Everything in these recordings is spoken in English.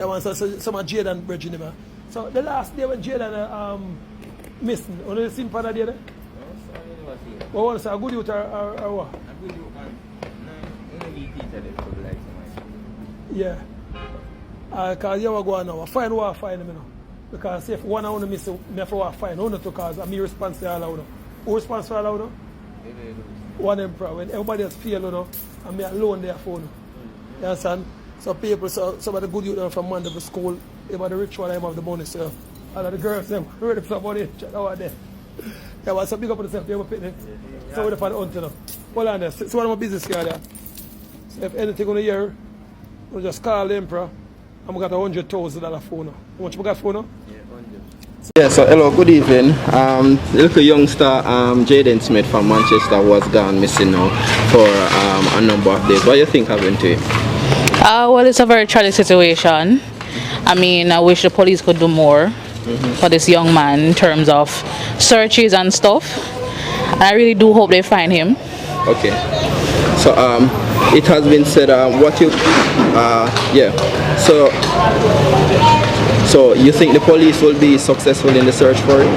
I want some of Jayden bridging him. So the last day when Jayden missing, only the seen Pada day there? What was a good youth or what? A good youth and only teacher they could like so much. Yeah. Because you go on now, find what I find him, you know. Because if one I want to miss, I have to find one because I'm responsible all out. Who responsible all out? One emperor. When everybody else fail, you know, and me alone there for you. You understand? So people, some of the good youth from Monday to school, about the rich one, I have the money, so all of the girls, them ready for money, check out there. Yeah, well, so big up on yourself, you have a picnic. So we're for the hunt, you know. Hold on there. So one of my business here there. So if anything on the year, we'll just call the emperor. And we got $100,000 phone now. How much we got phone now? Yeah, 100. Yeah, so hello, good evening. The little youngster Jayden Smith from Manchester was gone missing now for a number of days. What do you think happened to him? Well, it's a very tragic situation. I mean, I wish the police could do more for this young man in terms of searches and stuff. And I really do hope they find him. Okay. So it has been said So you think the police will be successful in the search for him?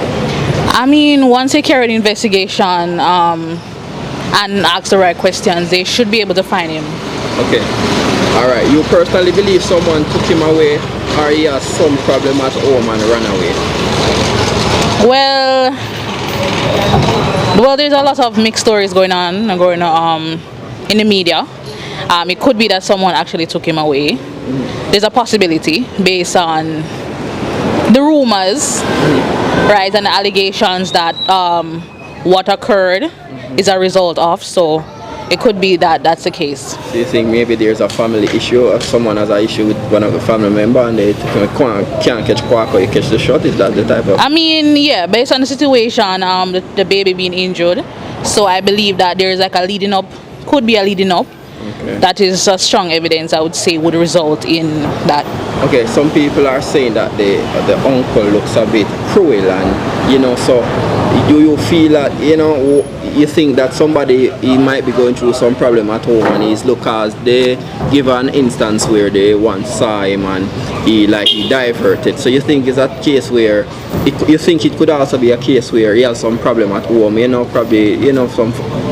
I mean, once they carry the investigation and ask the right questions, they should be able to find him. Okay. Alright. You personally believe someone took him away or he has some problem at home and ran away? Well, there's a lot of mixed stories going on in the media. It could be that someone actually took him away. There's a possibility based on the rumors, right, and the allegations that what occurred is a result of. So it could be that that's the case. Do you think maybe there's a family issue or someone has an issue with one of the family members and they can't catch quack or you catch the shot? Is that the type of... I mean, yeah, based on the situation, the baby being injured, so I believe that there's like a leading up, could be a leading up. Okay. That is a strong evidence, I would say, would result in that. Okay, some people are saying that the uncle looks a bit cruel and, you know, so do you feel that, you know, you think that somebody, he might be going through some problem at home and he's look as they give an instance where they once saw him and he diverted. So you think it's a case where, you think it could also be a case where he has some problem at home, you know, probably, you know, some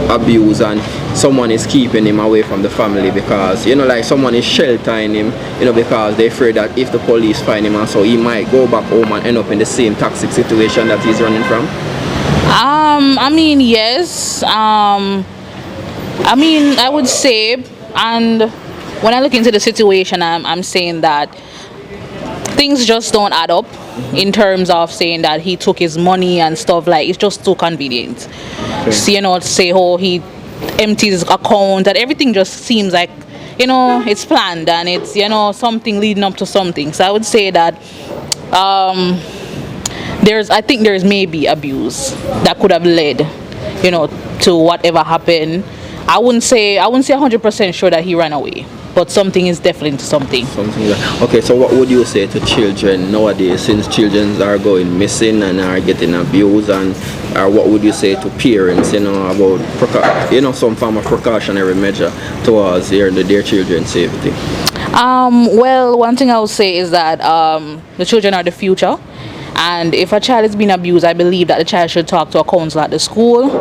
abuse and someone is keeping him away from the family because, you know, like someone is sheltering him, you know, because they're afraid that if the police find him and so he might go back home and end up in the same toxic situation that he's running from? I mean, yes. I mean, I would say, and when I look into the situation, I'm saying that things just don't add up in terms of saying that he took his money and stuff. Like, it's just too convenient. Okay. So, you know, to say, oh, he empties his account and everything just seems like, you know, it's planned and it's, you know, something leading up to something. So I would say that I think there's maybe abuse that could have led, you know, to whatever happened. I wouldn't say 100% sure that he ran away, but something is definitely into something. Okay, so what would you say to children nowadays, since children are going missing and are getting abused, and what would you say to parents, you know, about some form of precautionary measure towards their children's safety? Well, one thing I would say is that the children are the future. And if a child is being abused, I believe that the child should talk to a counselor at the school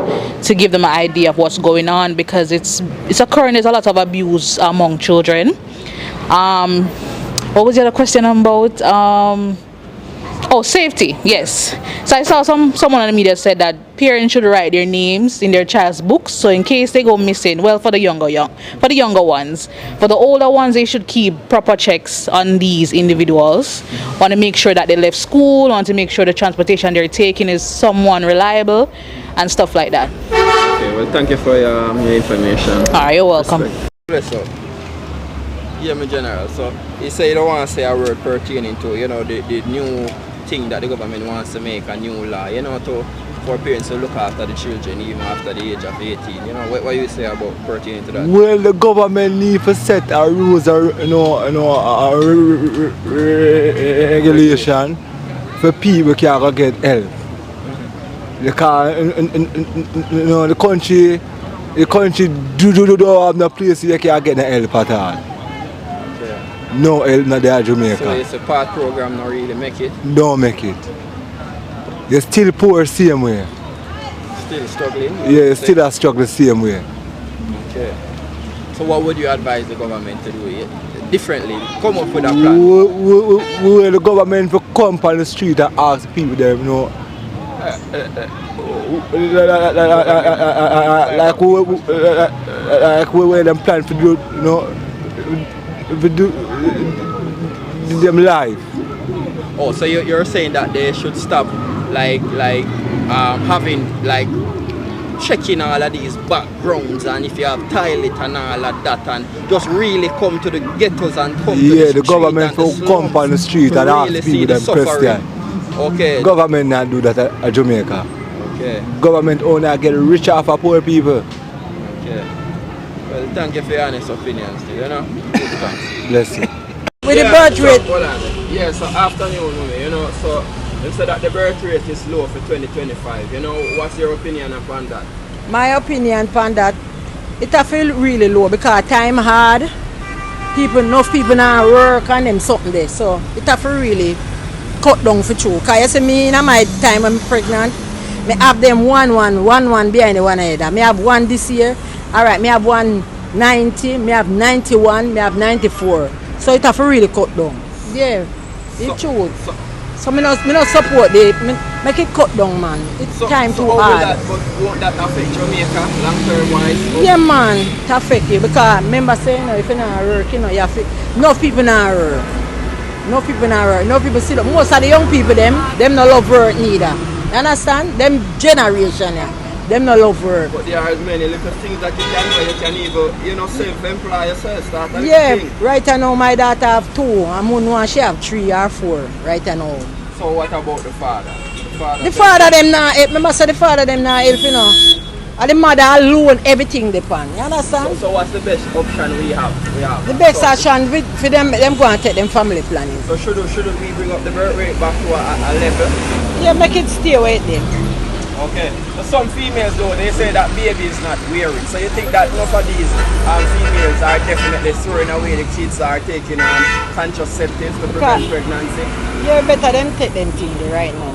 to give them an idea of what's going on, because it's occurring. There's a lot of abuse among children. What was the other question about? Oh, safety. Yes. So I saw someone on the media said that parents should write their names in their child's books, so in case they go missing. Well, for the younger ones, for the older ones, they should keep proper checks on these individuals. Want to make sure that they left school. Want to make sure the transportation they're taking is someone reliable, and stuff like that. Okay. Well, thank you for your information. All right, you're welcome. Yeah, my general. So you say you don't want to say a word pertaining to, you know, the new thing that the government wants to make, a new law, you know, for parents to look after the children even after the age of 18. You know, what you say about pertaining to that? Well, the government need to set a rules or regulation for people can get help. Because the country don't have no place where you can get the help at all. No help not there in Jamaica. So it's a part program not really make it? Don't make it. You still poor same way. Still struggling? Yeah, you still a struggle same way. Okay. So what would you advise the government to do differently? Come up with a plan. The government will come on the street and ask people them, you know, like where them plan to do, you know, to do them live. Oh, so you're saying that they should stop having like checking all of these backgrounds, and if you have toilet and all of that, and just really come to the ghettos and come to the street. Yeah, the government will come on the street and really ask people them question. Okay. Government not do that at Jamaica. Okay. Government only get rich off of poor people. Okay. Well, thank you for your honest opinions, you know. Bless you. With the birth rate. So, yeah, so afternoon, you know, so they said that the birth rate is low for 2025. You know, what's your opinion upon that? My opinion upon that, it I feel really low because time hard. Enough people now work and them something there. So it I feel really cut down for true. Because you see me in my time I'm pregnant, I have them one behind the one ahead. I have one this year. Alright, I have 190, I have 91, I have 94. So it have to really cut down. Yeah, it's true. So I don't support it. Make it cut down, man. It's time too hard. Won't that affect Jamaica long term wise? Yeah, man, it affect you because remember saying, if you're not work, you know, you have to, no people not work. No people not work. No people see that. Most of the young people them no love work neither. You understand? Them generation, yeah. Them no love work. But there are many little things that you can do. You can even, you know, self-employ yourself. Start a yeah, thing. right now my daughter have 2. And one she have 3 or 4 right now. So what about the father? The father them not help. Remember say the father them not help, you know. And the mother alone everything depend. You understand? So what's the best option we have? The best option for them go and take them family planning. So shouldn't we bring up the birth rate back to a level? Yeah, make it stay with them. Okay. So some females though, they say that baby is not wearing. So you think that enough of these females are definitely throwing away the kids, are taking contraceptives to prevent pregnancy? Yeah, better them take them things right now.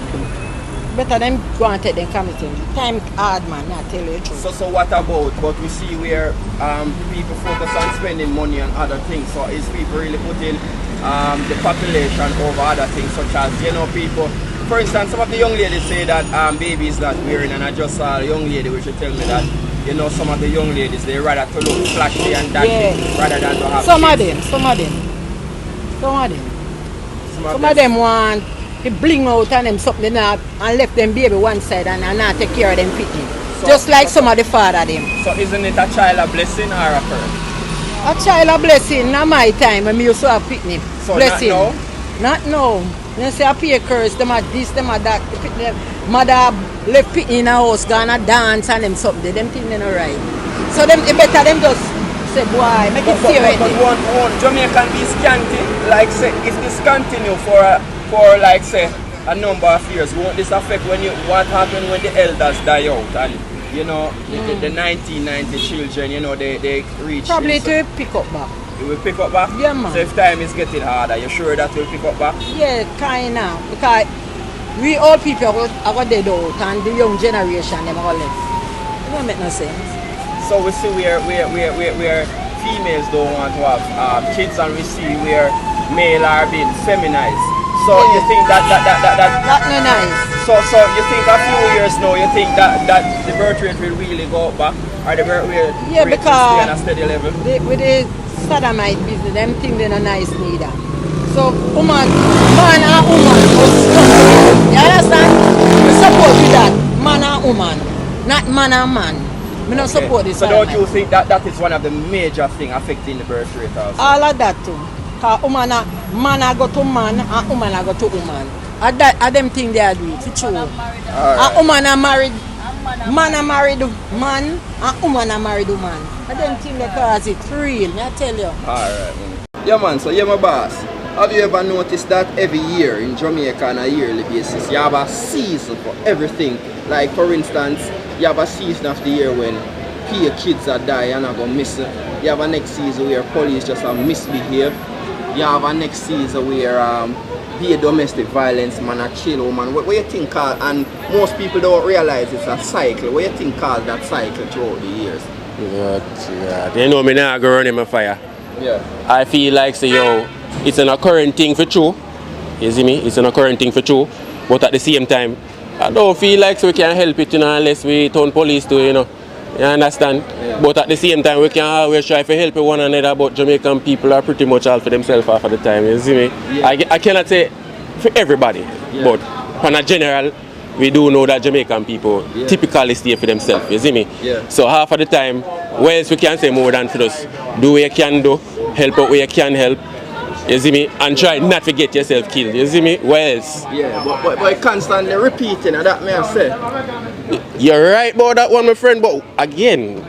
Better them go and take them committing. Time hard, man, I tell you the truth. So what about, but we see where people focus on spending money on other things. So is people really putting the population over other things, such as, you know, people, for instance, some of the young ladies say that baby is not wearing, and I just saw a young lady which would tell me that, you know, some of the young ladies, they rather to look flashy and dashy rather than to have Some kids. of them want to bling out and them something up and left them baby one side and not take care of them pity. So, just like some of the father them. So isn't it a child a blessing or a curse? A child a blessing, not my time when me used to have picnic. So blessing. not now? Not now. They say I pay a curse, them at this, them at that. The mother left picnic in a house, gonna dance and them something. Them things they not right. So them it better them just say, boy, make it serious. But one Jamaican be scanty, like say, if this continue for like say a number of years, won't this affect what happened when the elders die out and you know the 1990 children, you know, they reach probably to pick up back. It will pick up back? Yeah, man. So if time is getting harder, you sure that will pick up back? Yeah, kinda. Because we old people are dead out and the young generation them all left. It don't make no sense. So we see where females don't want to have kids, and we see where male are being feminized. So you think that not no nice. So you think a few years now, you think that the birth rate will really go up back, or the birth rate will stay on a steady level? With the sodomite business, them think they're not nice neither. So man and woman must come. You understand? We support with that. Man and woman, not man and man. We don't support this. So don't you think that is one of the major things affecting the birth rate also? All of that too. Because man I go to man and woman I go to woman. I them think they agree, it's true. And woman are married, man are married man and woman are married woman. I them think they cause it real, I tell you. Alright. Yeah man, so yeah my boss. Have you ever noticed that every year in Jamaica on a yearly basis you have a season for everything? Like for instance, you have a season of the year when kids are dying and are going missing. You have a next season where police just misbehave. you have a next season where be a domestic violence man, a chill woman. What you think and most people don't realize it's a cycle. What you think caused that cycle throughout the years? Yeah. They know me now go run in my fire. Yeah. I feel like say yo, it's an occurring thing for true. You see me? It's an occurring thing for true. But at the same time, I don't feel like so we can help it, unless we turn police to, You understand? Yeah. But at the same time, we can always try to help one another, but Jamaican people are pretty much all for themselves half of the time, you see me? Yeah. I cannot say for everybody, but on a general, we do know that Jamaican people typically stay for themselves, you see me? Yeah. So half of the time, what else we can say more than for us? Do what you can do, help out where you can help, you see me? And try not to get yourself killed, you see me? What else? Yeah, but constantly repeating, and that may I say. You're right about that one, my friend, but again,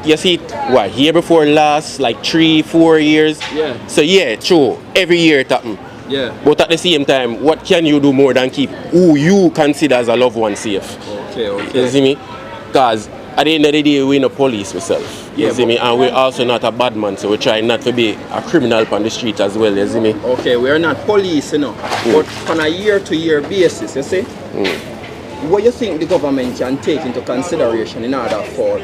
you see it, what, year before last, like 3-4 years? Yeah. So yeah, true, every year it happen. Yeah. But at the same time, what can you do more than keep who you consider as a loved one safe? Okay. You see me? Because at the end of the day, we're not police ourselves. You see me? And we're also not a bad man, so we try not to be a criminal on the street as well, you see me? Okay, we're not police, but on a year-to-year basis, you see? What you think the government can take into consideration in order for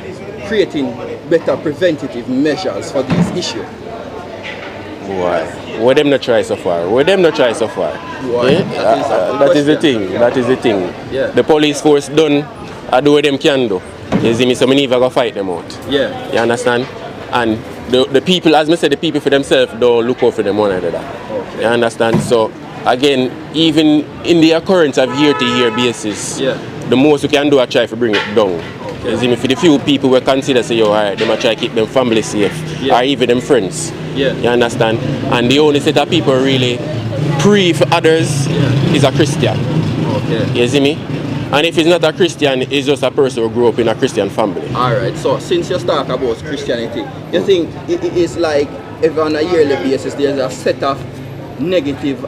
creating better preventative measures for these issues? Why? What them not try so far? Why? That is the thing. Yeah. The police force done do what them can do. You see me? So we never go fight them out. Yeah. You understand? And the people, as I said, the people for themselves don't look out for them one another. Okay. You understand? So again, even in the occurrence of year-to-year basis, the most we can do is try to bring it down. Okay. You see me? For the few people we consider say, alright, they might try to keep them family safe, or even them friends. Yeah. You understand? And the only set of people really pray for others is a Christian. Okay. You see me? And if it's not a Christian, it's just a person who grew up in a Christian family. Alright, so since you talk about Christianity, you think it's like if on a yearly basis there's a set of negative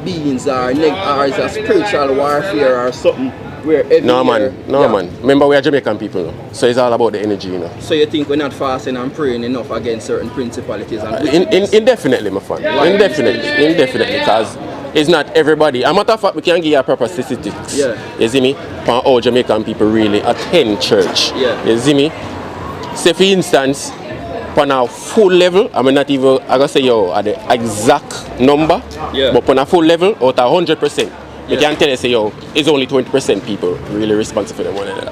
beings or is a spiritual warfare or something where every No year, man. Remember we are Jamaican people now. So it's all about the energy, So you think we're not fasting and praying enough against certain principalities and indefinitely, my friend. Indefinitely, because it's not everybody. A matter of fact, we can give you a proper statistics. Yeah. You see me? For all Jamaican people really attend church. Yeah. You see me? Say for instance, on a full level, I mean not even I gotta say at the exact number, but on a full level, out of 100%, you can tell us say it's only 20% people really responsible for them one another.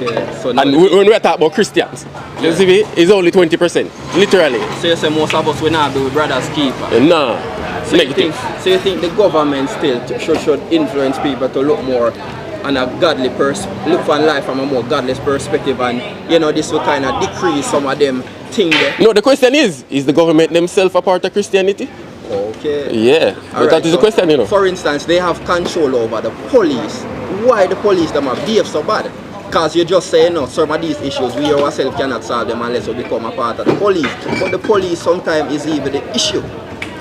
Yeah. So and when we talk about Christians, you see me, it's only 20%, literally. So you say most of us will not be brothers keeper. Nah. So you think the government still should influence people to look more on a godly look for life from a more godly perspective, and this will kind of decrease some of them things there? No, the question is the government themselves a part of Christianity? Okay. Yeah, but that is the question, For instance, they have control over the police. Why the police them behave so bad? Because you just say, some of these issues we ourselves cannot solve them unless we become a part of the police. But the police sometimes is even the issue.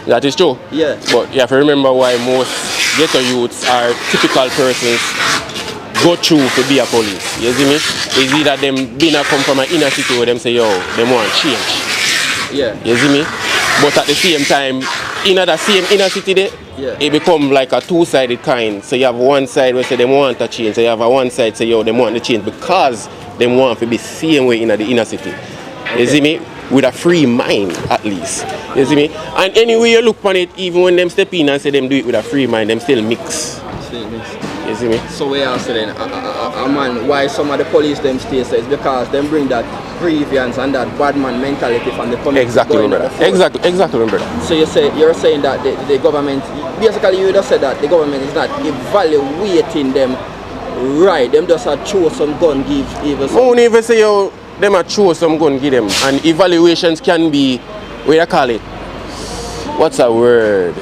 That is true. Yeah. But you have to remember why most ghetto youths are typical persons go through to be a police. You see me? It's either them being come from an inner city where them say, they want change. Yeah. You see me? But at the same time, in that same inner city there, it become like a two-sided kind. So you have one side where say they want a change, so you have a one side say they want the change because they want to be same way in the inner city. Okay. You see me? With a free mind at least. You see me? And anyway you look on it, even when them step in and say them do it with a free mind, them still mix. You see me? So we are saying, man, why some of the police them stay so it's because them bring that grievance and that bad man mentality from the community. Exactly, brother. Exactly, brother. So you're saying that the government, basically you just said that the government is not evaluating them right. Them just throw some gun, give even some. Won't even say them a throw some gun, give them. And evaluations can be, what do you call it? What's a word?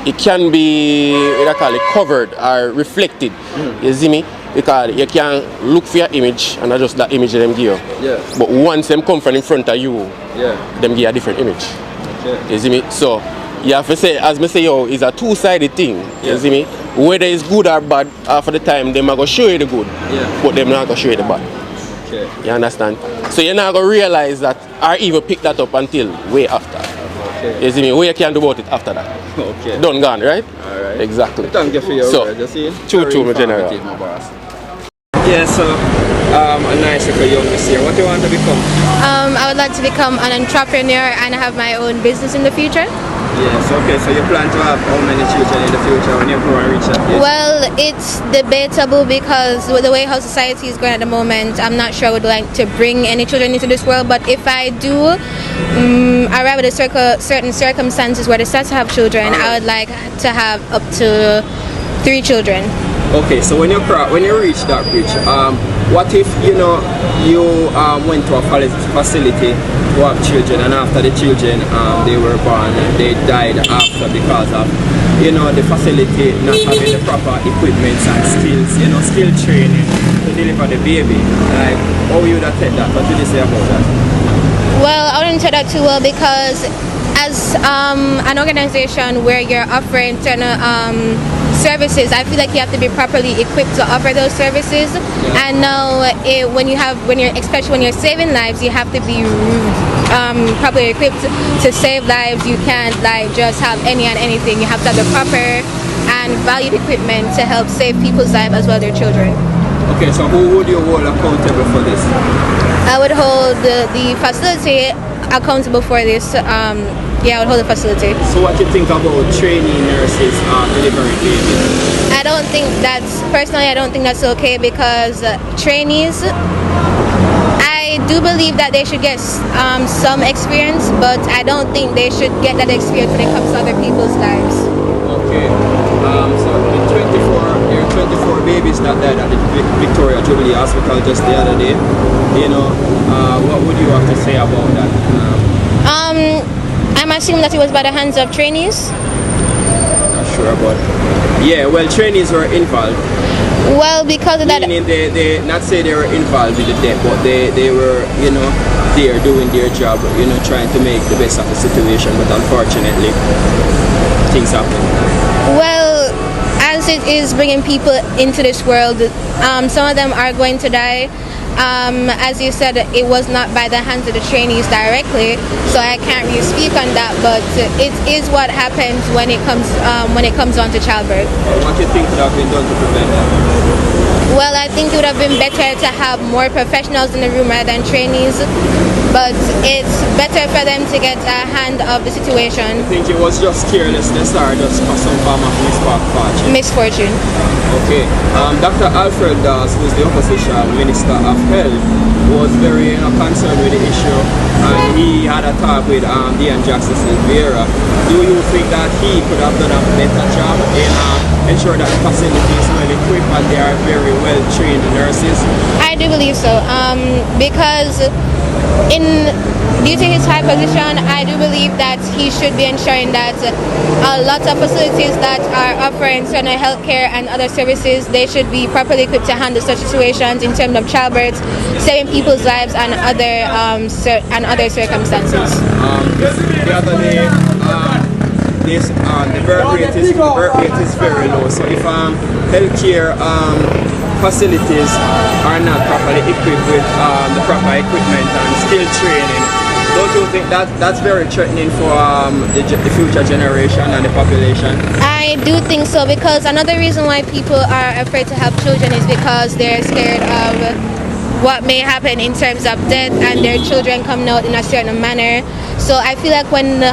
It can be, what do you call it, covered or reflected. You see me? Because you can look for your image and adjust that image them give you. Yeah. But once them come from in front of you, them give a different image. Okay. You see me? So you have to say, as I say, it's a two-sided thing. You see me? Whether it's good or bad, after the time, them are going to show you the good, but them not going to show you the bad. Okay. You understand? So you're not going to realize that or even pick that up until way after. Okay. You see me? What you can do about it after that? Okay. Done, gone, right? Alright. Exactly. Thank you for your So, words. You see? true, my general. Informative, my boss. Yeah, so a nice little young this year. What do you want to become? I would like to become an entrepreneur and have my own business in the future. Yes, okay, so you plan to have how many children in the future when you grow and reach that age? Well, it's debatable because with the way how society is going at the moment, I'm not sure I would like to bring any children into this world, but if I do arrive at certain circumstances where they start to have children, I would like to have up to 3 children. Okay, so when you reach that bridge, what if you went to a facility to have children, and after the children they were born and they died after because of the facility not having the proper equipment and skills, skill training to deliver the baby? Like, how would you take that? What would you say about that? Well, I wouldn't take that too well because as an organization where you're offering certain services, I feel like you have to be properly equipped to offer those services. And now, especially when you're saving lives, you have to be properly equipped to save lives. You can't just have any and anything. You have to have the proper and valued equipment to help save people's lives as well as their children. Okay, so who would you hold accountable for this? I would hold the facility accountable for this. I would hold the facility. So what do you think about training nurses delivering babies? I don't think that's okay because trainees, I do believe that they should get some experience, but I don't think they should get that experience when it comes to other people's lives. Okay. So there are 24 babies that died at the Victoria Jubilee Hospital just the other day. What would you have to say about that? I'm assuming that it was by the hands of trainees. Not sure about it. Yeah, well, trainees were involved. Well, because of that. Meaning they not say they were involved with the death, but they were, there doing their job, trying to make the best of the situation. But unfortunately, things happen. Well, as it is bringing people into this world, some of them are going to die. As you said, it was not by the hands of the trainees directly, so I can't really speak on that. But it is what happens when it comes on to childbirth. What do you think would have been done to prevent that? Well, I think it would have been better to have more professionals in the room rather than trainees. But it's better for them to get a hand of the situation. I think it was just carelessness or just some form of misfortune. Okay. Dr. Alfred Dawes, who is the opposition Minister of Health, was very concerned with the issue, and he had a talk with Dean Jackson Silveira. Do you think that he could have done a better job in ensure that the facility is well equipped and they are very well trained nurses? I do believe so, because due to his high position, I do believe that he should be ensuring that a lot of facilities that are offering certain healthcare and other services, they should be properly equipped to handle such situations in terms of childbirth, saving people's lives and other circumstances. The other day, the birth rate is very low. So if healthcare facilities are not properly equipped with the proper equipment and skill training, don't you think that's very threatening for the future generation and the population? I do think so, because another reason why people are afraid to have children is because they're scared of what may happen in terms of death and their children coming out in a certain manner. So I feel like when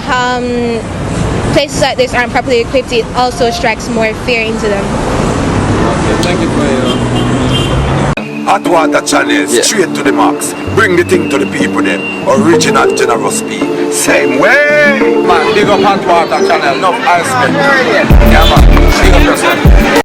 places like this aren't properly equipped, it also strikes more fear into them. Okay, thank you for your... Hot water channels, straight to the max. Bring the thing to the people then. Original generous speed. Same way. Man, big up hot water channel, enough ice cream. Yeah man, big up yourself.